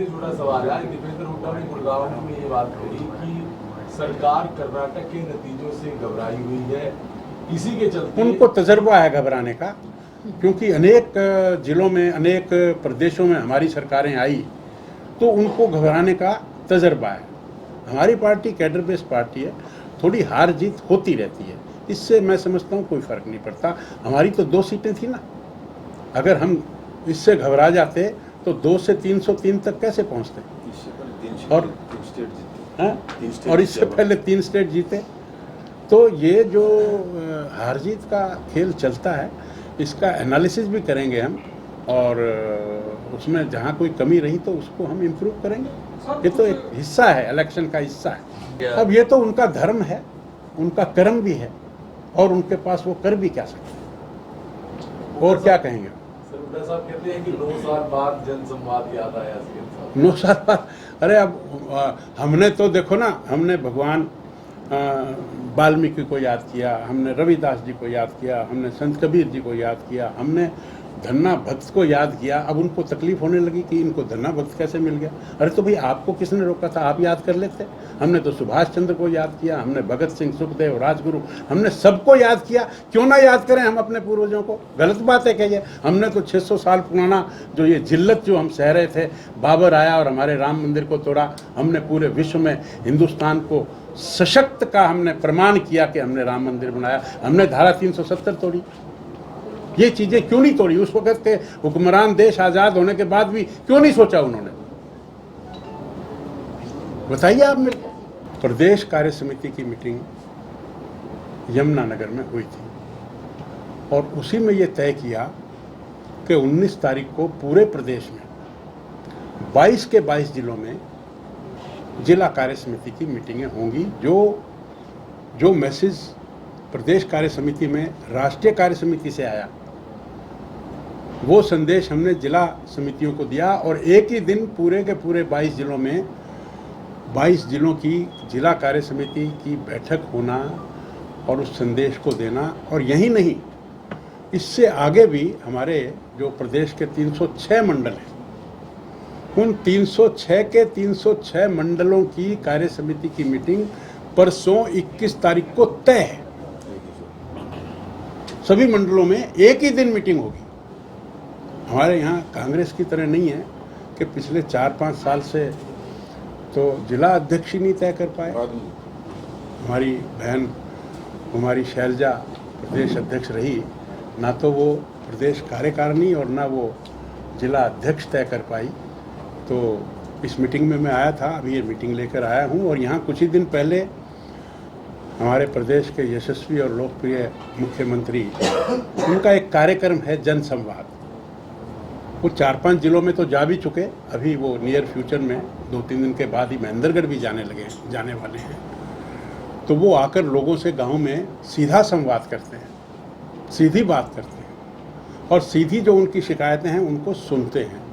जुड़ा सवाल है। दीपेंद्र हुड्डा ने गुड़गांव में ये बात कही कि सरकार कर्नाटक के नतीजों से घबराई हुई है, इसी के चलते उनको तजर्बा है घबराने का, क्योंकि अनेक जिलों में, अनेक प्रदेशों में हमारी सरकारें आई तो उनको घबराने का तजर्बा है। हमारी पार्टी कैडर बेस्ड पार्टी है, थोड़ी हार जीत होती रहती है, इससे मैं समझता हूँ कोई फर्क नहीं पड़ता। हमारी तो 2 सीटें थी ना, अगर हम इससे घबरा जाते तो 2 से 303 तक कैसे पहुँचते, और इससे पहले 3 स्टेट जीते। तो ये जो हार जीत का खेल चलता है, इसका एनालिसिस भी करेंगे हम, और उसमें जहाँ कोई कमी रही तो उसको हम इम्प्रूव करेंगे। ये तो एक हिस्सा है, इलेक्शन का हिस्सा है। अब ये तो उनका धर्म है, उनका कर्म भी है, और उनके पास वो कर भी क्या सकते हैं, और क्या कहेंगे। हुड्डा साहब कहते हैं कि 9 साल बाद जनसंवाद याद आया। 9 साल बाद, अरे अब हमने तो देखो ना, हमने भगवान वाल्मीकि को याद किया, हमने रविदास जी को याद किया, हमने संत कबीर जी को याद किया, हमने धन्ना भक्त को याद किया। अब उनको तकलीफ होने लगी कि इनको धन्ना भक्त कैसे मिल गया। अरे तो भाई आपको किसने रोका था, आप याद कर लेते। हमने तो सुभाष चंद्र को याद किया, हमने भगत सिंह, सुखदेव, राजगुरु, हमने सबको याद किया। क्यों ना याद करें हम अपने पूर्वजों को, गलत बात है क्या ये। हमने तो 600 साल पुराना जो ये जिल्लत जो हम सह रहे थे, बाबर आया और हमारे राम मंदिर को तोड़ा, हमने पूरे विश्व में हिंदुस्तान को सशक्त का हमने प्रमाण किया कि हमने राम मंदिर बनाया। हमने धारा 370 तोड़ी, ये चीजें क्यों नहीं तोड़ी। उस वक्त के हुक्मरान देश आजाद होने के बाद भी क्यों नहीं सोचा उन्होंने, बताइए आप मेरे को। प्रदेश कार्य समिति की मीटिंग यमुनानगर में हुई थी, और उसी में ये तय किया कि 19 तारीख को पूरे प्रदेश में 22 के 22 जिलों में जिला कार्य समिति की मीटिंगें होंगी। जो मैसेज प्रदेश कार्य समिति में राष्ट्रीय कार्य समिति से आया, वो संदेश हमने जिला समितियों को दिया, और एक ही दिन पूरे के पूरे 22 जिलों में 22 जिलों की जिला कार्य समिति की बैठक होना और उस संदेश को देना। और यही नहीं, इससे आगे भी हमारे जो प्रदेश के 306 मंडल हैं, उन 306 के 306 मंडलों की कार्य समिति की मीटिंग परसों 21 तारीख को तय है। सभी मंडलों में एक ही दिन मीटिंग होगी। हमारे यहाँ कांग्रेस की तरह नहीं है कि पिछले 4-5 साल से तो जिला अध्यक्ष ही नहीं तय कर पाए। हमारी बहन कुमारी शैलजा प्रदेश अध्यक्ष रही, ना तो वो प्रदेश कार्यकारिणी और ना वो जिला अध्यक्ष तय कर पाई। तो इस मीटिंग में मैं आया था, अभी ये मीटिंग लेकर आया हूँ। और यहाँ कुछ ही दिन पहले हमारे प्रदेश के यशस्वी और लोकप्रिय मुख्यमंत्री, उनका एक कार्यक्रम है जनसंवाद, वो 4-5 जिलों में तो जा भी चुके, अभी वो नियर फ्यूचर में 2-3 दिन के बाद ही महेंद्रगढ़ भी जाने वाले हैं। तो वो आकर लोगों से गांव में सीधा संवाद करते हैं, सीधी बात करते हैं, और सीधी जो उनकी शिकायतें हैं उनको सुनते हैं।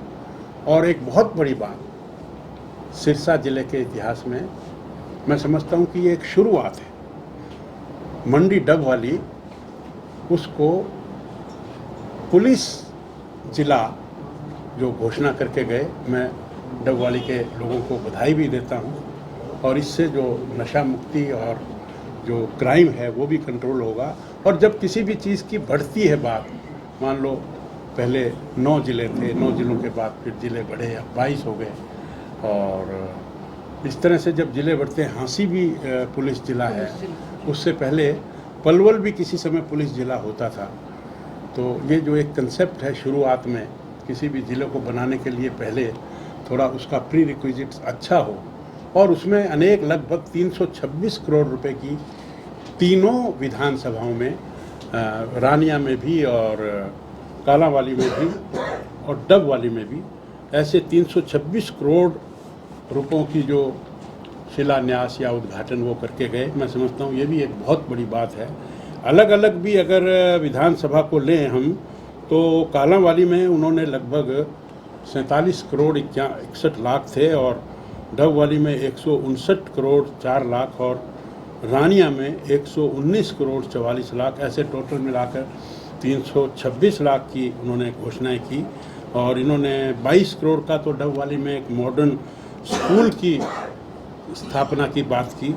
और एक बहुत बड़ी बात, सिरसा जिले के इतिहास में मैं समझता हूँ कि ये एक शुरुआत है। मंडी डब वाली, उसको पुलिस जिला जो घोषणा करके गए, मैं डबवाली के लोगों को बधाई भी देता हूँ। और इससे जो नशा मुक्ति और जो क्राइम है वो भी कंट्रोल होगा। और जब किसी भी चीज़ की बढ़ती है बात, मान लो पहले 9 जिले थे, 9 जिलों के बाद फिर जिले बढ़े, अब 22 हो गए, और इस तरह से जब जिले बढ़ते हैं, हाँसी भी पुलिस जिला है, उससे पहले पलवल भी किसी समय पुलिस जिला होता था। तो ये जो एक कंसेप्ट है, शुरुआत में किसी भी ज़िले को बनाने के लिए पहले थोड़ा उसका प्री रिक्विजिट्स अच्छा हो, और उसमें अनेक लगभग 326 करोड़ रुपए की तीनों विधानसभाओं में, रानिया में भी और कालांवाली में भी और डब वाली में भी, ऐसे 326 करोड़ रुपयों की जो शिलान्यास या उद्घाटन वो करके गए। मैं समझता हूँ ये भी एक बहुत बड़ी बात है। अलग अलग भी अगर विधानसभा को लें हम, तो कालांवाली में उन्होंने लगभग 47 करोड़ 61 लाख थे, और डब वाली में 159 करोड़ 4 लाख, और रानिया में 119 करोड़ 44 लाख, ऐसे टोटल मिलाकर 326 लाख की उन्होंने घोषणाएं की। और इन्होंने 22 करोड़ का तो डबवाली में एक मॉडर्न स्कूल की स्थापना की बात की।